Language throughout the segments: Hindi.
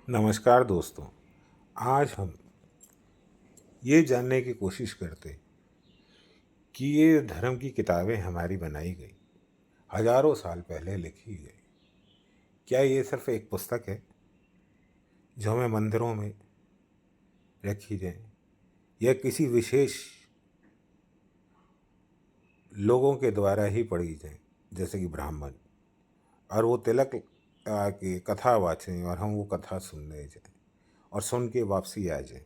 नमस्कार दोस्तों। आज हम ये जानने की कोशिश करते कि ये धर्म की किताबें हमारी बनाई गई हजारों साल पहले लिखी गई, क्या ये सिर्फ एक पुस्तक है जो हमें मंदिरों में रखी जाए या किसी विशेष लोगों के द्वारा ही पढ़ी जाए, जैसे कि ब्राह्मण, और वो तिलक की कथा वाचें और हम वो कथा सुनने जाएं और सुन के वापसी आ जाएं,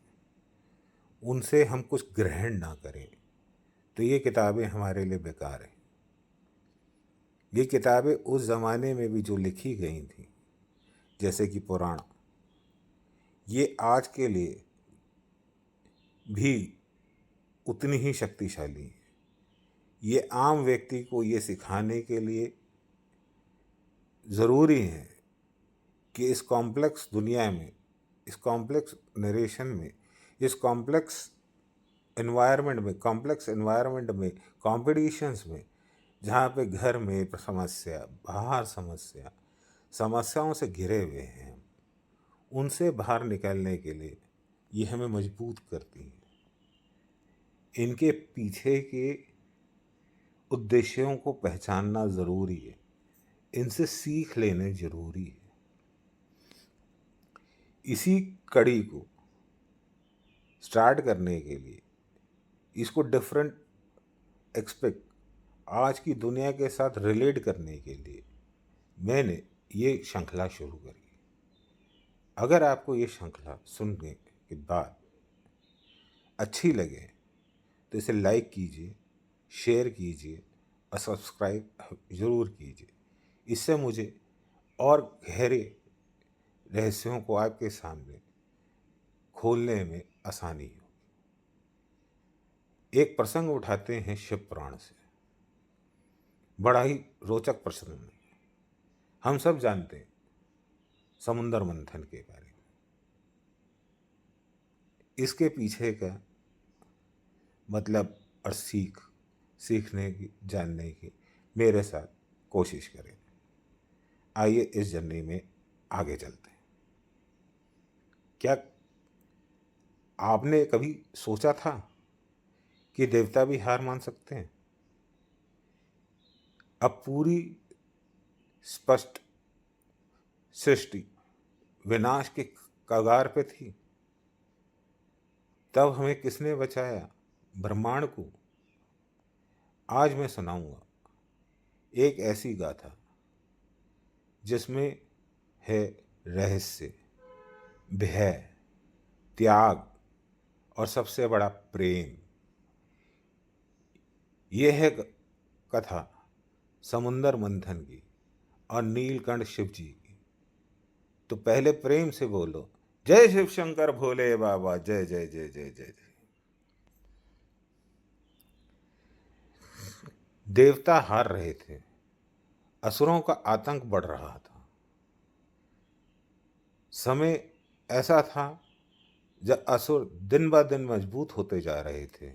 उनसे हम कुछ ग्रहण ना करें, तो ये किताबें हमारे लिए बेकार हैं। ये किताबें उस ज़माने में भी जो लिखी गई थी, जैसे कि पुराण, ये आज के लिए भी उतनी ही शक्तिशाली है। ये आम व्यक्ति को ये सिखाने के लिए ज़रूरी है कि इस कॉम्प्लेक्स दुनिया में, इस कॉम्प्लेक्स नरेशन में, इस कॉम्प्लेक्स एनवायरनमेंट में, कॉम्पिटिशन्स में, जहाँ पे घर में समस्या, बाहर समस्या, समस्याओं से घिरे हुए हैं, उनसे बाहर निकलने के लिए ये हमें मजबूत करती हैं। इनके पीछे के उद्देश्यों को पहचानना ज़रूरी है, इनसे सीख लेने ज़रूरी है। इसी कड़ी को स्टार्ट करने के लिए, इसको डिफरेंट एक्सपेक्ट आज की दुनिया के साथ रिलेट करने के लिए मैंने ये श्रृंखला शुरू करी। अगर आपको ये श्रृंखला सुनने के बाद अच्छी लगे तो इसे लाइक कीजिए, शेयर कीजिए और सब्सक्राइब ज़रूर कीजिए। इससे मुझे और गहरे रहस्यों को आपके सामने खोलने में आसानी हो। एक प्रसंग उठाते हैं शिव पुराण से, बड़ा ही रोचक प्रसंग है। हम सब जानते हैं समुद्र मंथन के बारे में। इसके पीछे का मतलब और सीखने की, जानने की मेरे साथ कोशिश करें। आइए इस जर्नी में आगे चलते हैं। क्या आपने कभी सोचा था कि देवता भी हार मान सकते हैं? अब पूरी स्पष्ट सृष्टि विनाश के कगार पे थी, तब हमें किसने बचाया? ब्रह्मांड को। आज मैं सुनाऊंगा एक ऐसी गाथा जिसमें है रहस्य, भय, त्याग और सबसे बड़ा प्रेम। यह है कथा समुंदर मंथन की और नीलकंठ शिव जी की। तो पहले प्रेम से बोलो, जय शिव शंकर भोले बाबा, जय जय जय जय जय जय। देवता हार रहे थे, असुरों का आतंक बढ़ रहा था। समय ऐसा था जब असुर दिन ब दिन मजबूत होते जा रहे थे,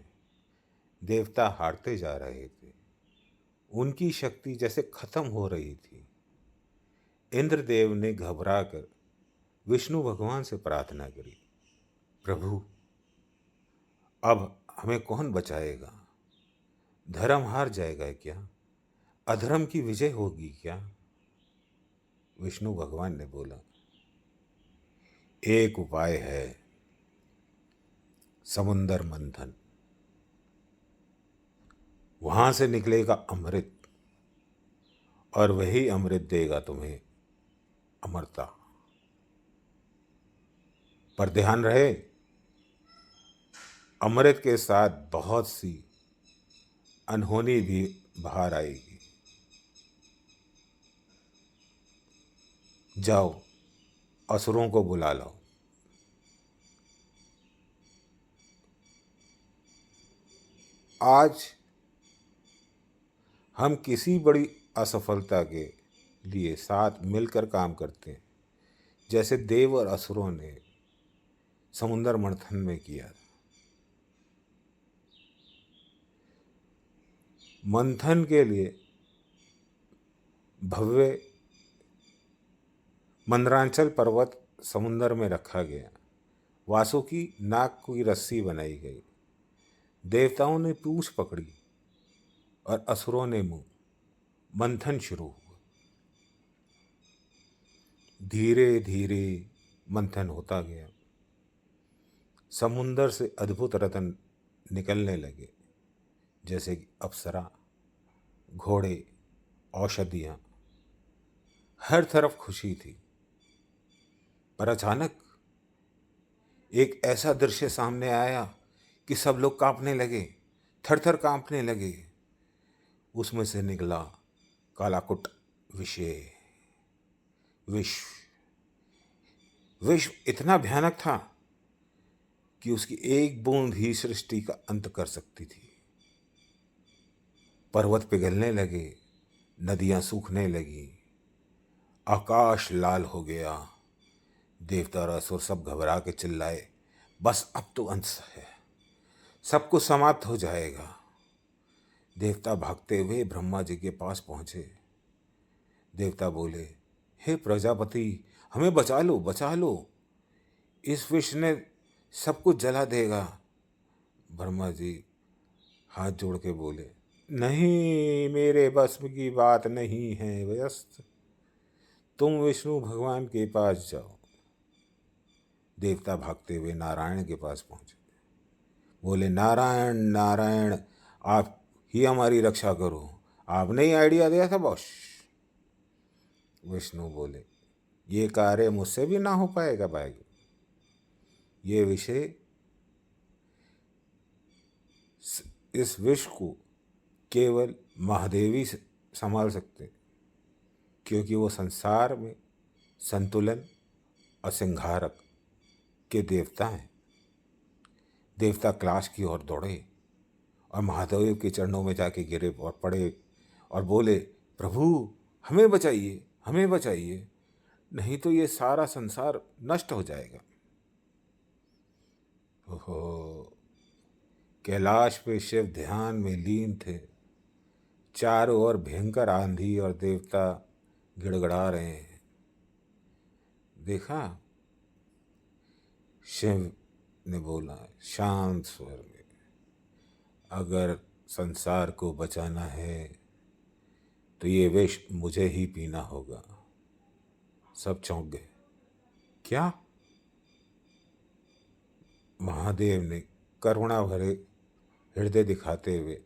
देवता हारते जा रहे थे, उनकी शक्ति जैसे खत्म हो रही थी। इंद्रदेव ने घबराकर विष्णु भगवान से प्रार्थना करी, प्रभु अब हमें कौन बचाएगा? धर्म हार जाएगा क्या? अधर्म की विजय होगी क्या? विष्णु भगवान ने बोला, एक उपाय है, समुंदर मंथन। वहां से निकलेगा अमृत और वही अमृत देगा तुम्हें अमरता। पर ध्यान रहे, अमृत के साथ बहुत सी अनहोनी भी बाहर आएगी। जाओ असुरों को बुला लाओ। आज हम किसी बड़ी असफलता के लिए साथ मिलकर काम करते हैं, जैसे देव और असुरों ने समुंदर मंथन में किया। मंथन के लिए भव्य मंदरांचल पर्वत समुंदर में रखा गया। वासुकी नाग की रस्सी बनाई गई। देवताओं ने पूंछ पकड़ी और असुरों ने मुंह। मंथन शुरू हुआ। धीरे धीरे मंथन होता गया। समुंदर से अद्भुत रत्न निकलने लगे, जैसे कि अप्सरा, घोड़े, औषधियां। हर तरफ खुशी थी। पर अचानक एक ऐसा दृश्य सामने आया कि सब लोग कांपने लगे, थर थर कांपने लगे। उसमें से निकला कालाकुट विषय। विष इतना भयानक था कि उसकी एक बूंद ही सृष्टि का अंत कर सकती थी। पर्वत पिघलने लगे, नदियां सूखने लगी, आकाश लाल हो गया। देवता और असुर सब घबरा के चिल्लाए, बस अब तो अंत है, सब कुछ समाप्त हो जाएगा। देवता भागते हुए ब्रह्मा जी के पास पहुंचे। देवता बोले, हे प्रजापति, हमें बचा लो, बचा लो, इस विष ने सब कुछ जला देगा। ब्रह्मा जी हाथ जोड़ के बोले, नहीं, मेरे बस की बात नहीं है व्यस्त, तुम विष्णु भगवान के पास जाओ। देवता भागते हुए नारायण के पास पहुंचे। बोले, नारायण नारायण, आप ही हमारी रक्षा करो, आपने ही आइडिया दिया था बॉस। विष्णु बोले, ये कार्य मुझसे भी ना हो पाएगा भाई। ये विषय, इस विष को केवल महादेवी संभाल सकते, क्योंकि वो संसार में संतुलन और संहारक के देवता हैं। देवता क्लास की ओर दौड़े और महादेव के चरणों में जाके गिरे और पड़े और बोले, प्रभु हमें बचाइए, हमें बचाइए, नहीं तो ये सारा संसार नष्ट हो जाएगा। ओहो, कैलाश पे शिव ध्यान में लीन थे। चारों ओर भयंकर आंधी और देवता गिड़गड़ा रहे हैं। देखा, शिव ने बोला शांत स्वर में, अगर संसार को बचाना है तो ये विष मुझे ही पीना होगा। सब चौंक गए। क्या? महादेव ने करुणा भरे हृदय दिखाते हुए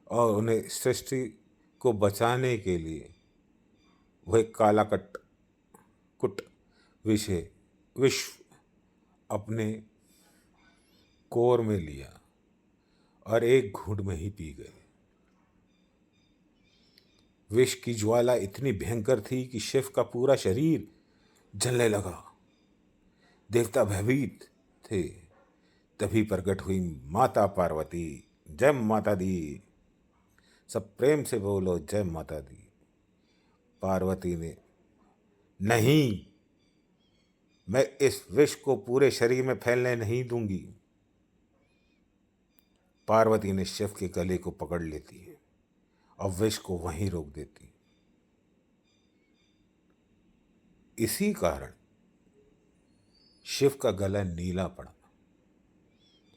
और उन्हें सृष्टि को बचाने के लिए वह कालाकट कुट विश्व अपने कोर में लिया और एक घूंट में ही पी गए। विष की ज्वाला इतनी भयंकर थी कि शिव का पूरा शरीर जलने लगा। देवता भयभीत थे। तभी प्रकट हुई माता पार्वती। जय माता दी। सब प्रेम से बोलो, जय माता दी। पार्वती ने, नहीं, मैं इस विष को पूरे शरीर में फैलने नहीं दूंगी। पार्वती ने शिव के गले को पकड़ लेती है और विष को वहीं रोक देती। इसी कारण शिव का गला नीला पड़ा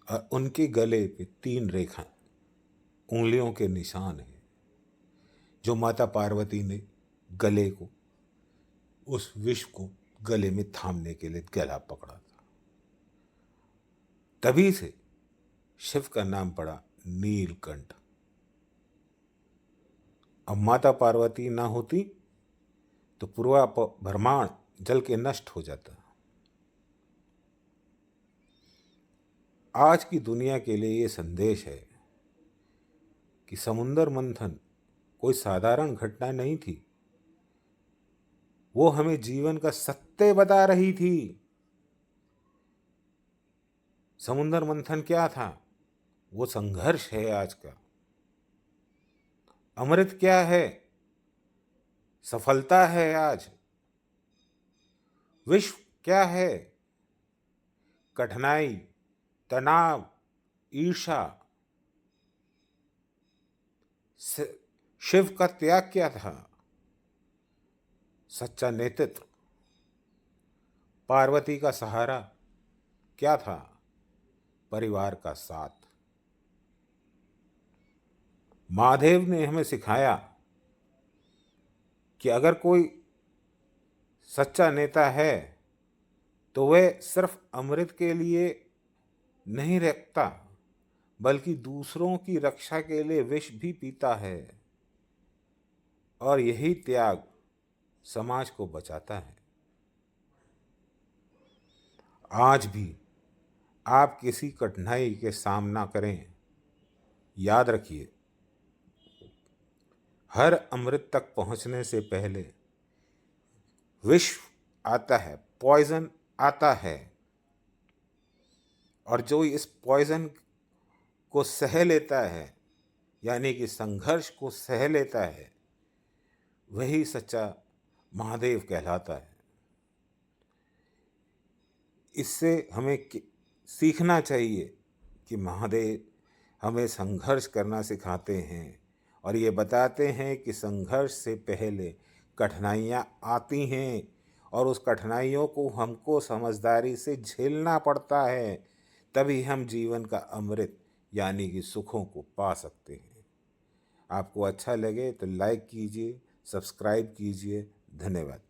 और उनके गले पे 3 रेखा उंगलियों के निशान हैं, जो माता पार्वती ने गले को, उस विष को गले में थामने के लिए गला पकड़ा था। तभी से शिव का नाम पड़ा नीलकंठ। अब माता पार्वती ना होती तो पूरा ब्रह्मांड जल के नष्ट हो जाता। आज की दुनिया के लिए ये संदेश है कि समुद्र मंथन कोई साधारण घटना नहीं थी। वो हमें जीवन का सत्य बता रही थी। समुद्र मंथन क्या था? वो संघर्ष है आज का। अमृत क्या है? सफलता है आज। विश्व क्या है? कठिनाई, तनाव, ईर्ष्या। शिव का त्याग क्या था? सच्चा नेतृत्व। पार्वती का सहारा क्या था? परिवार का साथ। महादेव ने हमें सिखाया कि अगर कोई सच्चा नेता है तो वह सिर्फ अमृत के लिए नहीं रखता, बल्कि दूसरों की रक्षा के लिए विष भी पीता है। और यही त्याग समाज को बचाता है। आज भी आप किसी कठिनाई के सामना करें, याद रखिए, हर अमृत तक पहुंचने से पहले विष आता है, पॉइजन आता है। और जो इस पॉइजन को सह लेता है, यानी कि संघर्ष को सह लेता है, वही सच्चा महादेव कहलाता है। इससे हमें सीखना चाहिए कि महादेव हमें संघर्ष करना सिखाते हैं और ये बताते हैं कि संघर्ष से पहले कठिनाइयाँ आती हैं और उस कठिनाइयों को हमको समझदारी से झेलना पड़ता है, तभी हम जीवन का अमृत यानी कि सुखों को पा सकते हैं। आपको अच्छा लगे तो लाइक कीजिए, सब्सक्राइब कीजिए। धन्यवाद।